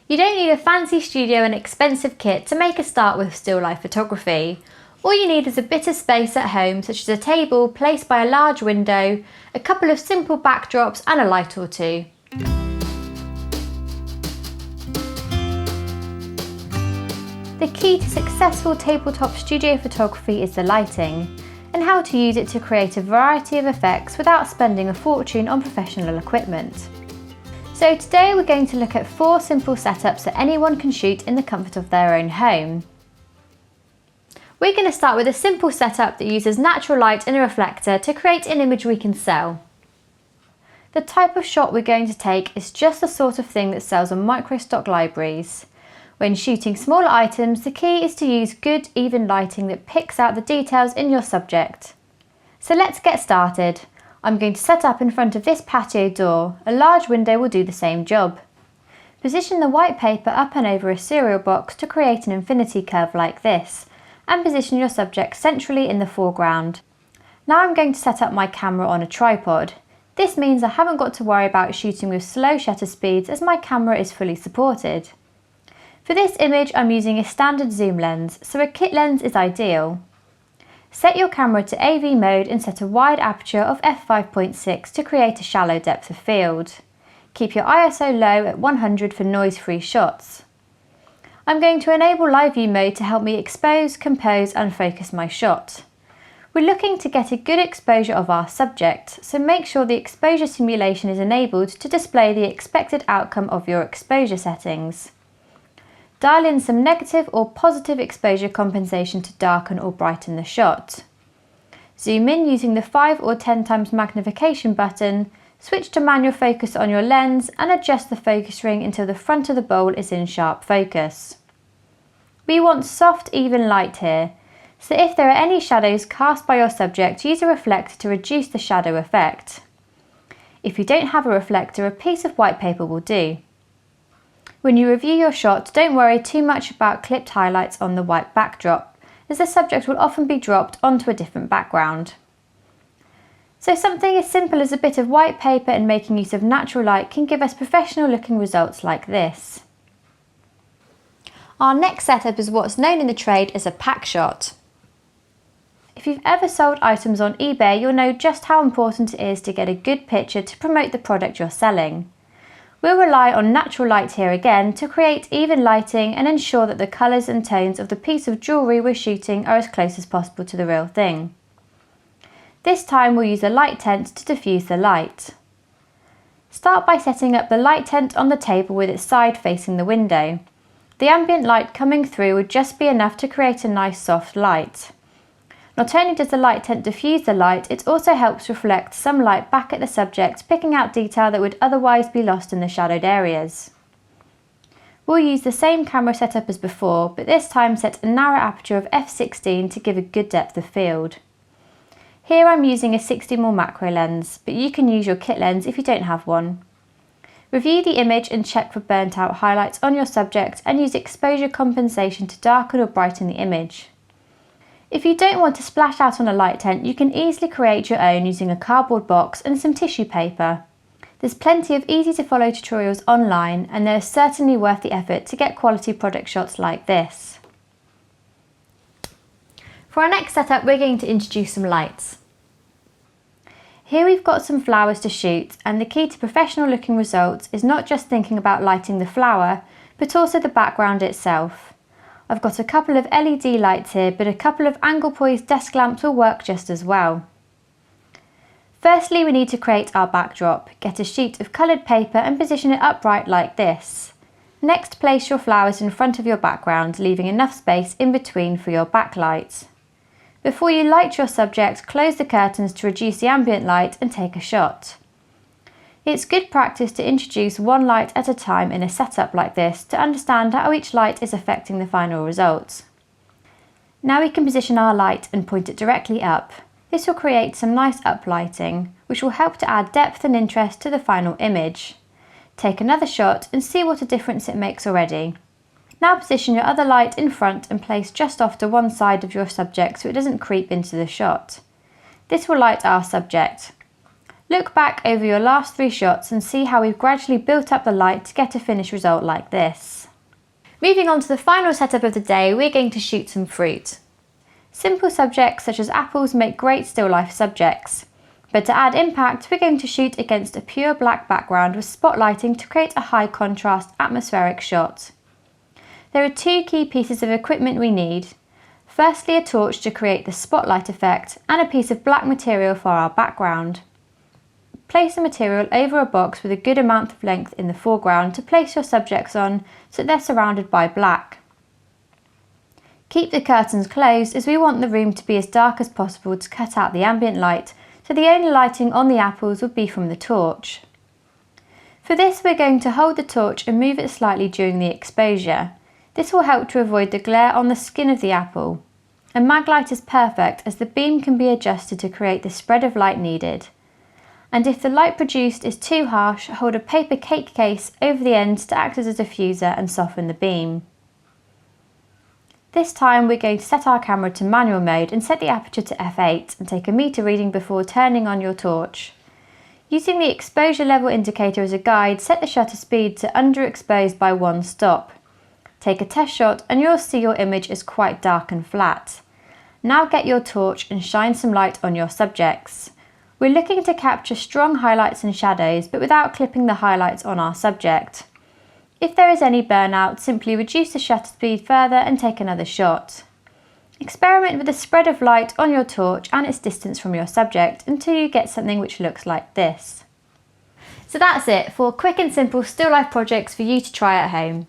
You don't need a fancy studio and expensive kit to make a start with still life photography. All you need is a bit of space at home, such as a table placed by a large window, a couple of simple backdrops and a light or two. The key to successful tabletop studio photography is the lighting, and how to use it to create a variety of effects without spending a fortune on professional equipment. So today we're going to look at 4 simple setups that anyone can shoot in the comfort of their own home. We're going to start with a simple setup that uses natural light and a reflector to create an image we can sell. The type of shot we're going to take is just the sort of thing that sells on microstock libraries. When shooting smaller items, the key is to use good, even lighting that picks out the details in your subject. So let's get started. I'm going to set up in front of this patio door. A large window will do the same job. Position the white paper up and over a cereal box to create an infinity curve like this, and position your subject centrally in the foreground. Now I'm going to set up my camera on a tripod. This means I haven't got to worry about shooting with slow shutter speeds as my camera is fully supported. For this image I'm using a standard zoom lens, so a kit lens is ideal. Set your camera to AV mode and set a wide aperture of f5.6 to create a shallow depth of field. Keep your ISO low at 100 for noise-free shots. I'm going to enable live view mode to help me expose, compose and focus my shot. We're looking to get a good exposure of our subject, so make sure the exposure simulation is enabled to display the expected outcome of your exposure settings. Dial in some negative or positive exposure compensation to darken or brighten the shot. Zoom in using the 5 or 10 times magnification button, switch to manual focus on your lens and adjust the focus ring until the front of the bowl is in sharp focus. We want soft, even light here, so if there are any shadows cast by your subject, use a reflector to reduce the shadow effect. If you don't have a reflector, a piece of white paper will do. When you review your shot, don't worry too much about clipped highlights on the white backdrop, as the subject will often be dropped onto a different background. So something as simple as a bit of white paper and making use of natural light can give us professional looking results like this. Our next setup is what's known in the trade as a pack shot. If you've ever sold items on eBay, you'll know just how important it is to get a good picture to promote the product you're selling. We'll rely on natural light here again to create even lighting and ensure that the colours and tones of the piece of jewellery we're shooting are as close as possible to the real thing. This time we'll use a light tent to diffuse the light. Start by setting up the light tent on the table with its side facing the window. The ambient light coming through would just be enough to create a nice soft light. Not only does the light tent diffuse the light, it also helps reflect some light back at the subject, picking out detail that would otherwise be lost in the shadowed areas. We'll use the same camera setup as before, but this time set a narrow aperture of f16 to give a good depth of field. Here I'm using a 60mm macro lens, but you can use your kit lens if you don't have one. Review the image and check for burnt out highlights on your subject and use exposure compensation to darken or brighten the image. If you don't want to splash out on a light tent, you can easily create your own using a cardboard box and some tissue paper. There's plenty of easy to follow tutorials online, and they're certainly worth the effort to get quality product shots like this. For our next setup, we're going to introduce some lights. Here we've got some flowers to shoot, and the key to professional looking results is not just thinking about lighting the flower, but also the background itself. I've got a couple of LED lights here, but a couple of angle poised desk lamps will work just as well. Firstly, we need to create our backdrop. Get a sheet of coloured paper and position it upright like this. Next, place your flowers in front of your background, leaving enough space in between for your backlight. Before you light your subject, close the curtains to reduce the ambient light and take a shot. It's good practice to introduce one light at a time in a setup like this to understand how each light is affecting the final result. Now we can position our light and point it directly up. This will create some nice uplighting, which will help to add depth and interest to the final image. Take another shot and see what a difference it makes already. Now position your other light in front and place just off to one side of your subject so it doesn't creep into the shot. This will light our subject. Look back over your last 3 shots and see how we've gradually built up the light to get a finished result like this. Moving on to the final setup of the day, we're going to shoot some fruit. Simple subjects such as apples make great still life subjects, but to add impact we're going to shoot against a pure black background with spotlighting to create a high contrast atmospheric shot. There are 2 key pieces of equipment we need. Firstly, a torch to create the spotlight effect and a piece of black material for our background. Place the material over a box with a good amount of length in the foreground to place your subjects on so they're surrounded by black. Keep the curtains closed as we want the room to be as dark as possible to cut out the ambient light, so the only lighting on the apples would be from the torch. For this we're going to hold the torch and move it slightly during the exposure. This will help to avoid the glare on the skin of the apple. A mag light is perfect as the beam can be adjusted to create the spread of light needed. And if the light produced is too harsh, hold a paper cake case over the end to act as a diffuser and soften the beam. This time we're going to set our camera to manual mode and set the aperture to f8 and take a meter reading before turning on your torch. Using the exposure level indicator as a guide, set the shutter speed to underexposed by 1 stop. Take a test shot and you'll see your image is quite dark and flat. Now get your torch and shine some light on your subjects. We're looking to capture strong highlights and shadows, but without clipping the highlights on our subject. If there is any burnout, simply reduce the shutter speed further and take another shot. Experiment with the spread of light on your torch and its distance from your subject until you get something which looks like this. So that's it for quick and simple still life projects for you to try at home.